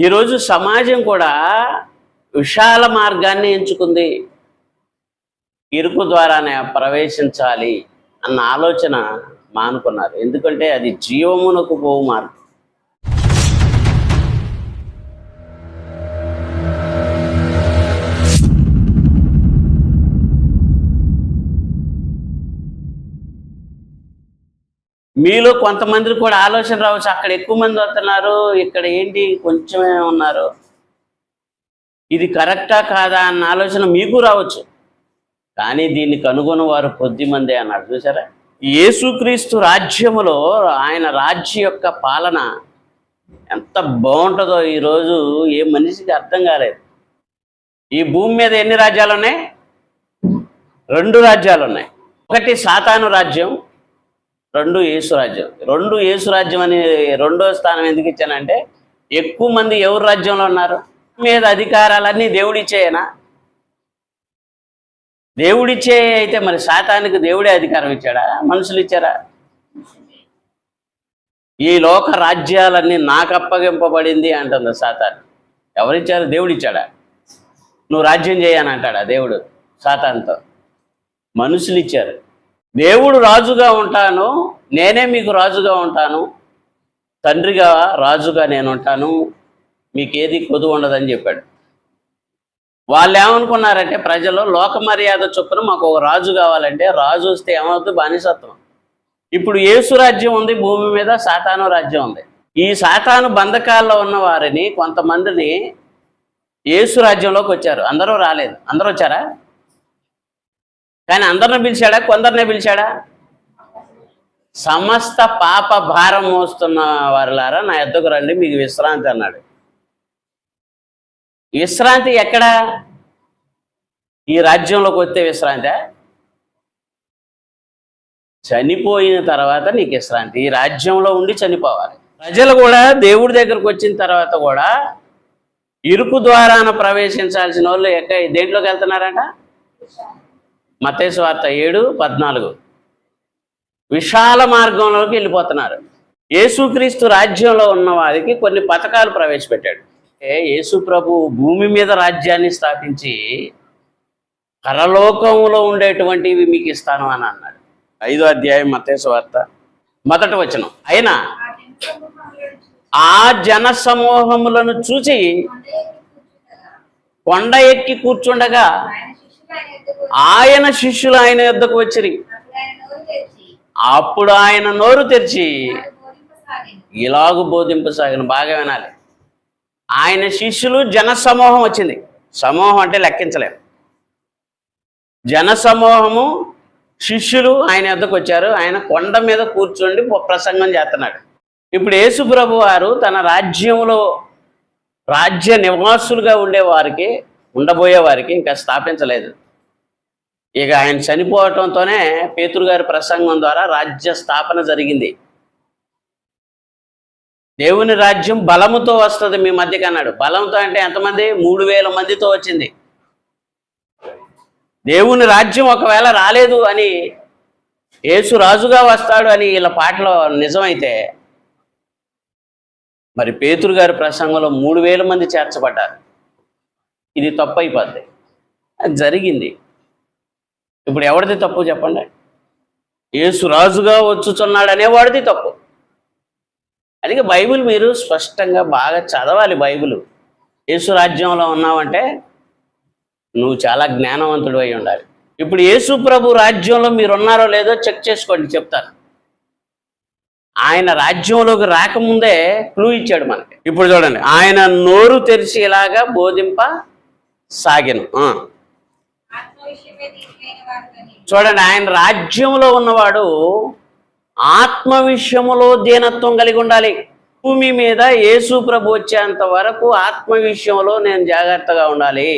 ఈరోజు సమాజం కూడా విశాల మార్గాన్ని ఎంచుకుంది. ఇరుకు ద్వారానే ప్రవేశించాలి అన్న ఆలోచన మానుకున్నారు. ఎందుకంటే అది జీవమునకు పోవు మార్గం. మీలో కొంతమంది కూడా ఆలోచన రావచ్చు, అక్కడ ఎక్కువ మంది వస్తున్నారు, ఇక్కడ ఏంటి కొంచెమే ఉన్నారు, ఇది కరెక్టా కాదా అన్న ఆలోచన మీకు రావచ్చు. కానీ దీన్ని కనుగొని వారు కొద్ది మందే అన్నాడు. చూసారా, యేసుక్రీస్తు రాజ్యములో ఆయన రాజ్యం యొక్క పాలన ఎంత బాగుంటుందో ఈరోజు ఏ మనిషికి అర్థం కాలేదు. ఈ భూమి మీద ఎన్ని రాజ్యాలు ఉన్నాయి? 2 రాజ్యాలు ఉన్నాయి. ఒకటి సాతాను రాజ్యం, 2 యేసు రాజ్యం. 2 యేసు రాజ్యం అని 2వ స్థానం ఎందుకు ఇచ్చానంటే, ఎక్కువ మంది ఎవరు రాజ్యంలో ఉన్నారు? మీద అధికారాలన్నీ దేవుడిచ్చేయనా? దేవుడిచ్చే అయితే మరి సాతానికి దేవుడే అధికారం ఇచ్చాడా? మనుషులు ఇచ్చారా? ఈ లోక రాజ్యాలన్నీ నాకు అప్పగింపబడింది అంటుంది సాతాను. ఎవరిచ్చారు? దేవుడిచ్చాడా? నువ్వు రాజ్యం చేయని అంటాడా దేవుడు సాతానుతో? మనుషులు ఇచ్చారు. దేవుడు రాజుగా ఉంటాను, నేనే మీకు రాజుగా ఉంటాను, తండ్రిగా రాజుగా నేను ఉంటాను, మీకేది కొదువు ఉండదని చెప్పాడు. వాళ్ళు ఏమనుకున్నారంటే, ప్రజలు లోక మర్యాద చొప్పున మాకు ఒక రాజు కావాలంటే, రాజు వస్తే ఏమవుతుంది? బానిసత్వం. ఇప్పుడు యేసు రాజ్యం ఉంది భూమి మీద, సాతాను రాజ్యం ఉంది. ఈ సాతాను బంధకాల్లో ఉన్న వారిని కొంతమందిని యేసు రాజ్యంలోకి వచ్చారు. అందరూ రాలేదు. అందరూ వచ్చారా? కానీ అందరిని పిలిచాడా? కొందరినే పిలిచాడా? సమస్త పాప భారం మోస్తున్న వారులారా నా యొద్దకు రండి, మీకు విశ్రాంతి అన్నాడు. విశ్రాంతి ఎక్కడ? ఈ రాజ్యంలోకి వస్తే విశ్రాంతి? చనిపోయిన తర్వాత నీకు విశ్రాంతి. ఈ రాజ్యంలో ఉండి చనిపోవాలి. ప్రజలు కూడా దేవుడి దగ్గరకు వచ్చిన తర్వాత కూడా ఇరుకు ద్వారాన ప్రవేశించాల్సిన వాళ్ళు దేంట్లోకి వెళ్తున్నారంట? మత్తయి సువార్త 7:14 విశాల మార్గంలోకి వెళ్ళిపోతున్నారు. యేసుక్రీస్తు రాజ్యంలో ఉన్న వారికి కొన్ని పథకాలు ప్రవేశపెట్టాడు. యేసు ప్రభు భూమి మీద రాజ్యాన్ని స్థాపించి పరలోకంలో ఉండేటువంటివి మీకు ఇస్తాను అని అన్నాడు. 5వ అధ్యాయం మత్తయి సువార్త 1వ వచనం. అయినా ఆ జన సమూహములను చూచి కొండ ఎక్కి కూర్చుండగా ఆయన శిష్యులు ఆయన యొద్దకు వచ్చిరి. అప్పుడు ఆయన నోరు తెరిచి ఇలాగు బోధింపసాగిన. బాగా వినాలి. ఆయన శిష్యులు, జన సమూహం వచ్చింది. సమూహం అంటే లెక్కించలేము. జన సమూహము, శిష్యులు ఆయన యొద్దకు వచ్చారు. ఆయన కొండ మీద కూర్చోండి ప్రసంగం చేస్తున్నాడు. ఇప్పుడు యేసు ప్రభు వారు తన రాజ్యంలో రాజ్య నివాసులుగా ఉండబోయే వారికి ఇంకా స్థాపించలేదు. ఇక ఆయన చనిపోవటంతోనే పేతురు గారి ప్రసంగం ద్వారా రాజ్య స్థాపన జరిగింది. దేవుని రాజ్యం బలముతో వస్తుంది మీ మధ్యకి అన్నాడు. బలంతో అంటే ఎంతమంది? 3000 మందితో వచ్చింది. దేవుని రాజ్యం ఒకవేళ రాలేదు అని, యేసు రాజుగా వస్తాడు అని వీళ్ళ పాటలో నిజమైతే, మరి పేతురు గారి ప్రసంగంలో 3000 మంది చేర్చబడ్డారు. ఇది తప్పు అయిపోద్ది. అది జరిగింది. ఇప్పుడు ఎవరిది తప్పు చెప్పండి? యేసు రాజుగా వచ్చుచున్నాడు అనేవాడిది తప్పు. అందుకే బైబిల్ మీరు స్పష్టంగా బాగా చదవాలి. బైబిల్ యేసు రాజ్యంలో ఉన్నావంటే నువ్వు చాలా జ్ఞానవంతుడు అయి ఉండాలి. ఇప్పుడు యేసు ప్రభు రాజ్యంలో మీరు ఉన్నారో లేదో చెక్ చేసుకోండి, చెప్తాను. ఆయన రాజ్యంలోకి రాకముందే క్లూ ఇచ్చాడు మనకి. ఇప్పుడు చూడండి, ఆయన నోరు తెరిచి ఇలాగా బోధింప సాగెను. చూడండి, ఆయన రాజ్యంలో ఉన్నవాడు ఆత్మ విషయములో దీనత్వం కలిగి ఉండాలి. భూమి మీద యేసు ప్రభు వచ్చేంత వరకు ఆత్మ విషయంలో నేను జాగ్రత్తగా ఉండాలి.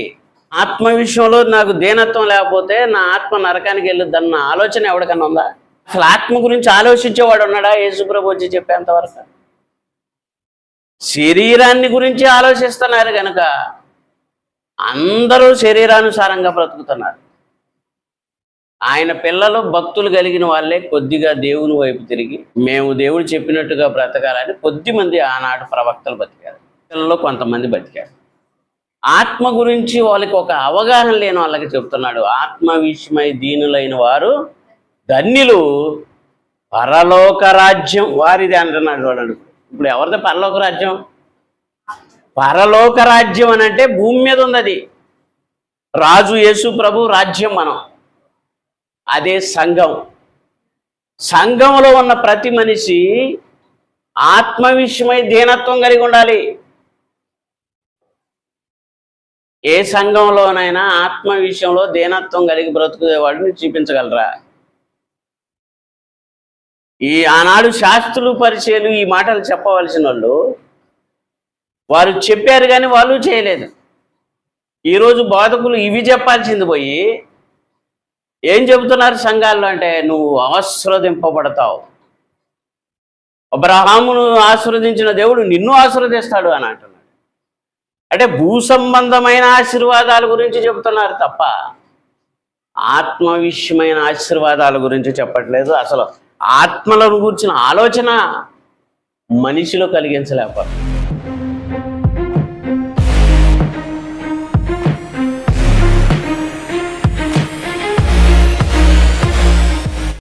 ఆత్మ విషయంలో నాకు దీనత్వం లేకపోతే నా ఆత్మ నరకానికి వెళ్ళొద్దన్న ఆలోచన ఎవరికన్నా ఉందా? అసలు ఆత్మ గురించి ఆలోచించేవాడు ఉన్నాడా యేసు ప్రభు వచ్చి చెప్పేంత వరకు? శరీరాన్ని గురించి ఆలోచిస్తున్నారు కనుక అందరూ శరీరానుసారంగా బ్రతుకుతున్నారు. ఆయన పిల్లలు, భక్తులు కలిగిన వాళ్ళే కొద్దిగా దేవుని వైపు తిరిగి మేము దేవుడు చెప్పినట్టుగా బ్రతకాలని కొద్దిమంది ఆనాడు ప్రవక్తలు బతికారు. లో కొంతమంది బతికారు. ఆత్మ గురించి వాళ్ళకి ఒక అవగాహన లేని వాళ్ళకి చెప్తున్నాడు. ఆత్మ విషయమై దీనులైన వారు ధన్యులు, పరలోక రాజ్యం వారిది అంటున్నాడు. చూడండి, ఇప్పుడు ఎవరిది పరలోక రాజ్యం? పరలోక రాజ్యం అని అంటే భూమి మీద ఉంది. అది రాజు యేసు ప్రభు రాజ్యం. మనం అదే సంఘం. సంఘంలో ఉన్న ప్రతి మనిషి ఆత్మ విషయమై దీనత్వం కలిగి ఉండాలి. ఏ సంఘంలోనైనా ఆత్మ విషయంలో దీనత్వం కలిగి బ్రతుకునేవాడిని చూపించగలరా? ఆనాడు శాస్త్రులు పరిచయులు ఈ మాటలు చెప్పవలసిన వాళ్ళు, వారు చెప్పారు కానీ వాళ్ళు చేయలేదు. ఈరోజు బోధకులు ఇవి చెప్పాల్సింది పోయి ఏం చెబుతున్నారు సంఘాల్లో అంటే, నువ్వు ఆశీర్వదింపబడతావు, అబ్రహామును ఆశీర్వదించిన దేవుడు నిన్ను ఆశీర్వదిస్తాడు అని అంటున్నాడు. అంటే భూ సంబంధమైన ఆశీర్వాదాల గురించి చెబుతున్నారు తప్ప ఆత్మ విషయమైన ఆశీర్వాదాల గురించి చెప్పట్లేదు. అసలు ఆత్మలను గురించిన ఆలోచన మనిషిలో కలిగించలేకపోతుంది.